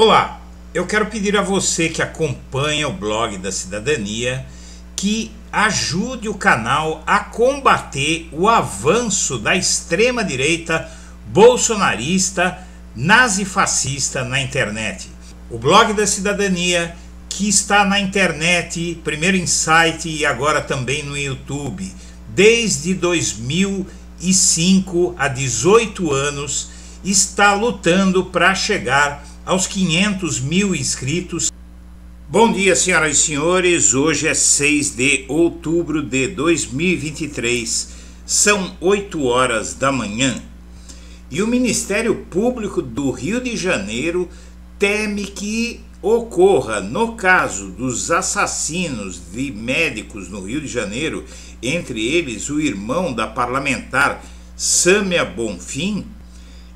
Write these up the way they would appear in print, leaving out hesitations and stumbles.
Olá, eu quero pedir a você que acompanha o blog da Cidadania que ajude o canal a combater o avanço da extrema-direita bolsonarista, nazifascista na internet. O blog da Cidadania, que está na internet, primeiro em site e agora também no YouTube, desde 2005, há 18 anos, está lutando para chegar aos 500 mil inscritos. Bom dia, senhoras e senhores, hoje é 6 de outubro de 2023, são 8 horas da manhã e o Ministério Público do Rio de Janeiro teme que ocorra, no caso dos assassinos de médicos no Rio de Janeiro, entre eles o irmão da parlamentar Sâmia Bonfim,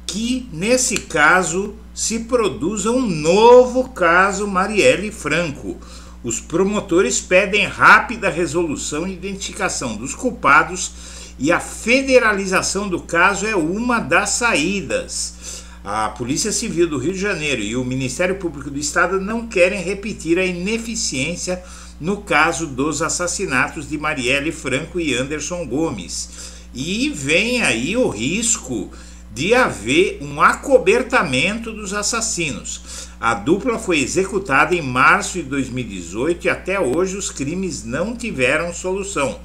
que nesse caso se produza um novo caso Marielle Franco. Os promotores pedem rápida resolução e identificação dos culpados e a federalização do caso é uma das saídas. A Polícia Civil do Rio de Janeiro e o Ministério Público do Estado não querem repetir a ineficiência no caso dos assassinatos de Marielle Franco e Anderson Gomes. E vem aí o risco de haver um acobertamento dos assassinos. A dupla foi executada em março de 2018 e até hoje os crimes não tiveram solução.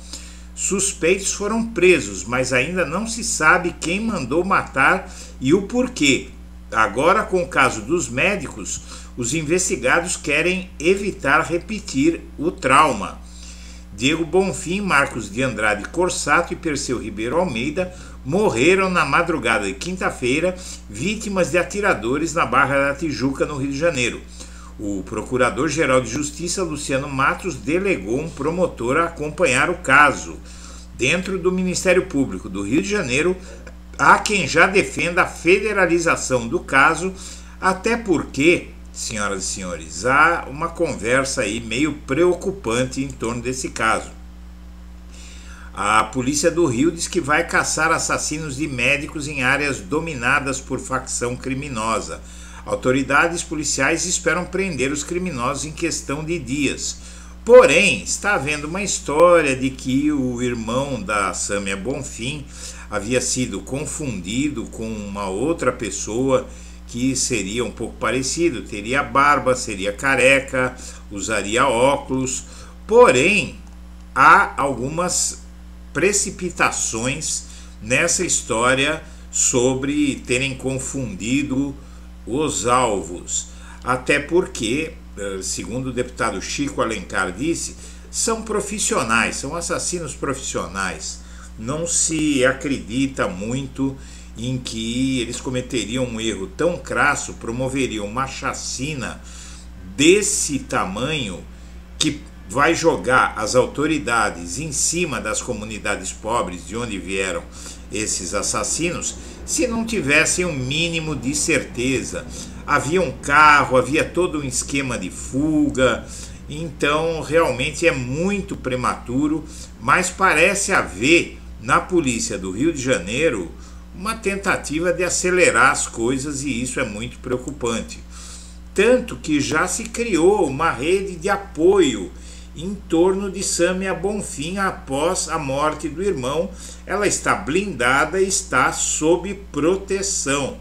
Suspeitos foram presos, mas ainda não se sabe quem mandou matar e o porquê. Agora, com o caso dos médicos, os investigados querem evitar repetir o trauma. Diego Bonfim, Marcos de Andrade Corsato e Perseu Ribeiro Almeida morreram na madrugada de quinta-feira, vítimas de atiradores na Barra da Tijuca, no Rio de Janeiro. O Procurador-Geral de Justiça, Luciano Matos, delegou um promotor a acompanhar o caso. Dentro do Ministério Público do Rio de Janeiro, há quem já defenda a federalização do caso, até porque, senhoras e senhores, há uma conversa aí meio preocupante em torno desse caso. A Polícia do Rio diz que vai caçar assassinos de médicos em áreas dominadas por facção criminosa. Autoridades policiais esperam prender os criminosos em questão de dias. Porém, está havendo uma história de que o irmão da Sâmia Bonfim havia sido confundido com uma outra pessoa que seria um pouco parecido, teria barba, seria careca, usaria óculos. Porém, há algumas precipitações nessa história sobre terem confundido os alvos, até porque, segundo o deputado Chico Alencar disse, são profissionais, são assassinos profissionais. Não se acredita muito em que eles cometeriam um erro tão crasso, promoveriam uma chacina desse tamanho que vai jogar as autoridades em cima das comunidades pobres de onde vieram esses assassinos, se não tivessem um mínimo de certeza. Havia um carro, havia todo um esquema de fuga, então realmente é muito prematuro, mas parece haver na Polícia do Rio de Janeiro uma tentativa de acelerar as coisas e isso é muito preocupante. Tanto que já se criou uma rede de apoio em torno de Sâmia Bonfim após a morte do irmão. Ela está blindada e está sob proteção.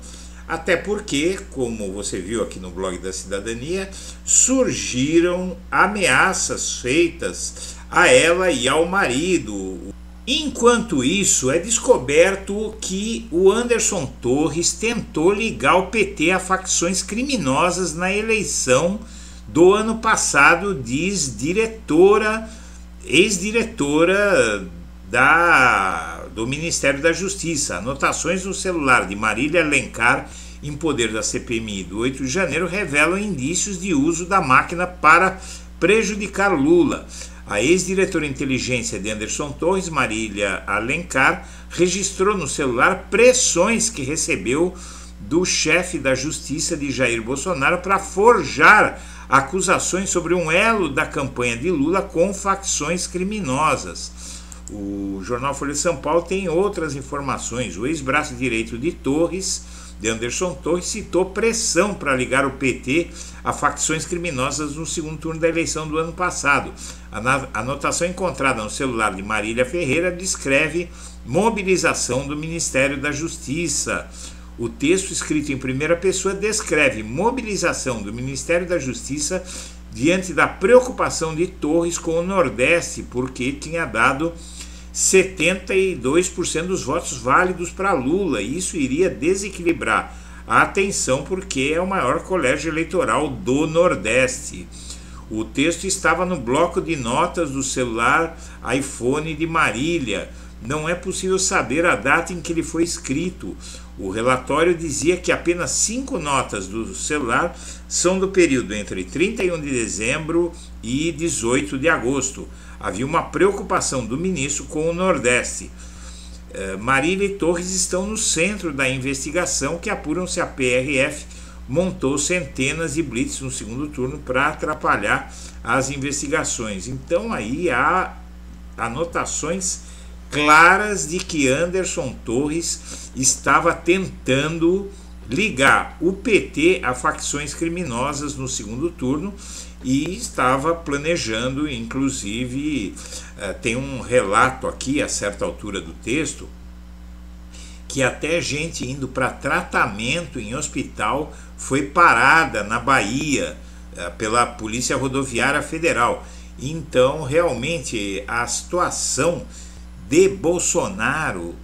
Até porque, como você viu aqui no blog da Cidadania, surgiram ameaças feitas a ela e ao marido. Enquanto isso, é descoberto que o Anderson Torres tentou ligar o PT a facções criminosas na eleição do ano passado, diz ex-diretora do Ministério da Justiça. Anotações no celular de Marília Alencar, em poder da CPMI do 8 de janeiro, revelam indícios de uso da máquina para prejudicar Lula. A ex-diretora de inteligência de Anderson Torres, Marília Alencar, registrou no celular pressões que recebeu do chefe da Justiça de Jair Bolsonaro para forjar acusações sobre um elo da campanha de Lula com facções criminosas. O jornal Folha de São Paulo tem outras informações. O ex-braço direito de Torres de Anderson Torres, citou pressão para ligar o PT a facções criminosas no segundo turno da eleição do ano passado. A anotação encontrada no celular de Marília Ferreira descreve mobilização do Ministério da Justiça. O texto, escrito em primeira pessoa, descreve mobilização do Ministério da Justiça diante da preocupação de Torres com o Nordeste, porque tinha dado 72% dos votos válidos para Lula, e isso iria desequilibrar a atenção, porque é o maior colégio eleitoral do Nordeste. O texto estava no bloco de notas do celular iPhone de Marília. Não é possível saber a data em que ele foi escrito. O relatório dizia que apenas 5 notas do celular são do período entre 31 de dezembro e 18 de agosto. Havia uma preocupação do ministro com o Nordeste. Marília e Torres estão no centro da investigação, que apuram se a PRF montou centenas de blitz no segundo turno para atrapalhar as investigações. Então aí há anotações claras de que Anderson Torres estava tentando ligar o PT a facções criminosas no segundo turno e estava planejando, inclusive, tem um relato aqui a certa altura do texto, que até gente indo para tratamento em hospital foi parada na Bahia pela Polícia Rodoviária Federal. Então, realmente, a situação de Bolsonaro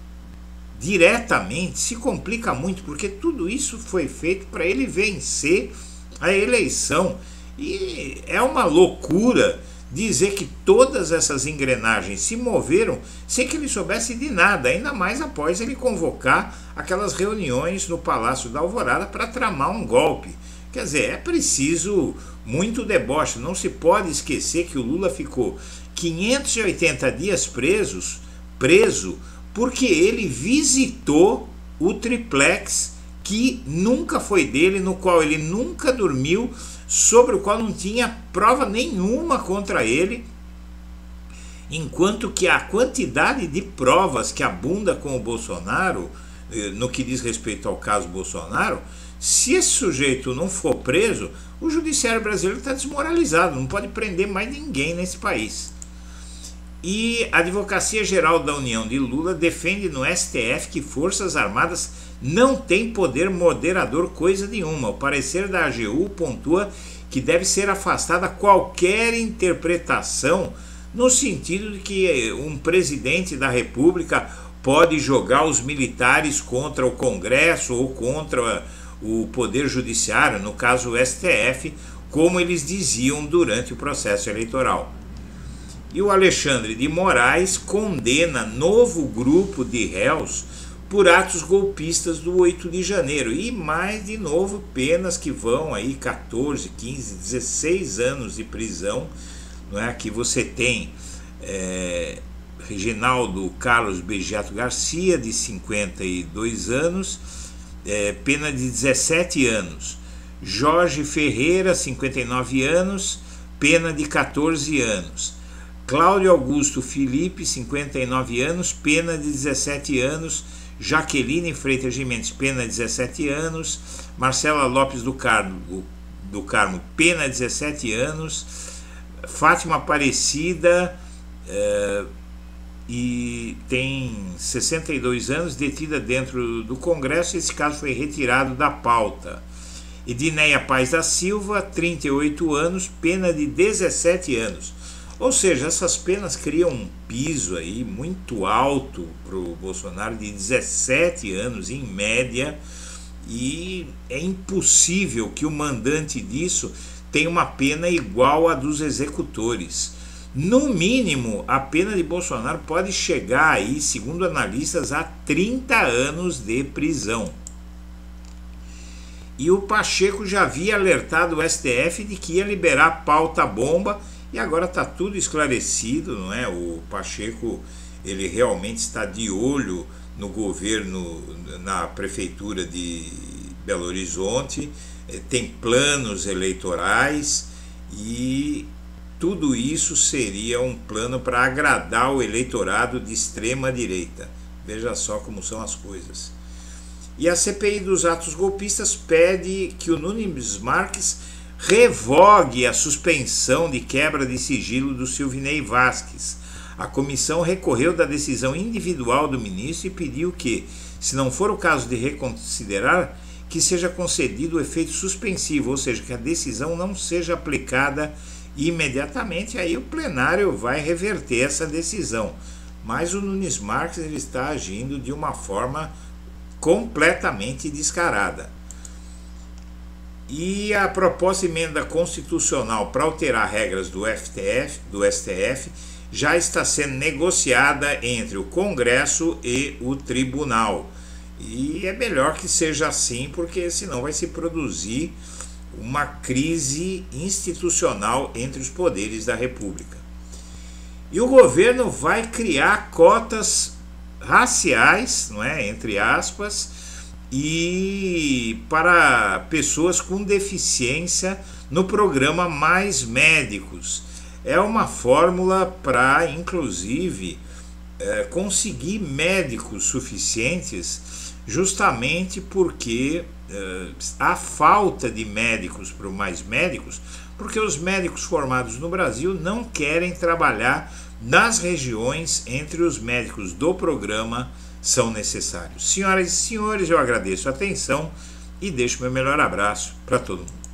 diretamente se complica muito, porque tudo isso foi feito para ele vencer a eleição. E é uma loucura dizer que todas essas engrenagens se moveram sem que ele soubesse de nada, ainda mais após ele convocar aquelas reuniões no Palácio da Alvorada para tramar um golpe. Quer dizer, é preciso muito deboche. Não se pode esquecer que o Lula ficou 580 dias preso porque ele visitou o triplex que nunca foi dele, no qual ele nunca dormiu, sobre o qual não tinha prova nenhuma contra ele, enquanto que a quantidade de provas que abunda com o Bolsonaro, no que diz respeito ao caso Bolsonaro, se esse sujeito não for preso, o judiciário brasileiro está desmoralizado, não pode prender mais ninguém nesse país. E a Advocacia Geral da União de Lula defende no STF que Forças Armadas não têm poder moderador coisa nenhuma. O parecer da AGU pontua que deve ser afastada qualquer interpretação no sentido de que um presidente da República pode jogar os militares contra o Congresso ou contra o Poder Judiciário, no caso o STF, como eles diziam durante o processo eleitoral. E o Alexandre de Moraes condena novo grupo de réus por atos golpistas do 8 de janeiro. E mais de novo, penas que vão aí 14, 15, 16 anos de prisão. Não é? Aqui você tem Reginaldo Carlos Begiato Garcia, de 52 anos, pena de 17 anos. Jorge Ferreira, 59 anos, pena de 14 anos. Cláudio Augusto Felipe, 59 anos, pena de 17 anos. Jaqueline Freitas Gimenez, pena de 17 anos. Marcela Lopes do Carmo, pena de 17 anos. Fátima Aparecida, e tem 62 anos, detida dentro do Congresso. Esse caso foi retirado da pauta. Edineia Paz da Silva, 38 anos, pena de 17 anos. Ou seja, essas penas criam um piso aí muito alto para o Bolsonaro, de 17 anos em média, e é impossível que o mandante disso tenha uma pena igual à dos executores. No mínimo, a pena de Bolsonaro pode chegar aí, segundo analistas, a 30 anos de prisão. E o Pacheco já havia alertado o STF de que ia liberar pauta-bomba, e agora está tudo esclarecido, não é? O Pacheco, ele realmente está de olho no governo, na prefeitura de Belo Horizonte, tem planos eleitorais, e tudo isso seria um plano para agradar o eleitorado de extrema direita. Veja só como são as coisas. E a CPI dos atos golpistas pede que o Nunes Marques revogue a suspensão de quebra de sigilo do Silvinei Vasquez. A comissão recorreu da decisão individual do ministro e pediu que, se não for o caso de reconsiderar, que seja concedido o efeito suspensivo, ou seja, que a decisão não seja aplicada imediatamente. Aí o plenário vai reverter essa decisão. Mas o Nunes Marques ele está agindo de uma forma completamente descarada. E a proposta de emenda constitucional para alterar regras do STF já está sendo negociada entre o Congresso e o Tribunal. E é melhor que seja assim, porque senão vai se produzir uma crise institucional entre os poderes da República. E o governo vai criar cotas raciais, não é, entre aspas, e para pessoas com deficiência no programa Mais Médicos. É uma fórmula para, inclusive, conseguir médicos suficientes, justamente porque há falta de médicos para o Mais Médicos, porque os médicos formados no Brasil não querem trabalhar nas regiões entre os médicos do programa são necessários. Senhoras e senhores, eu agradeço a atenção e deixo meu melhor abraço para todo mundo.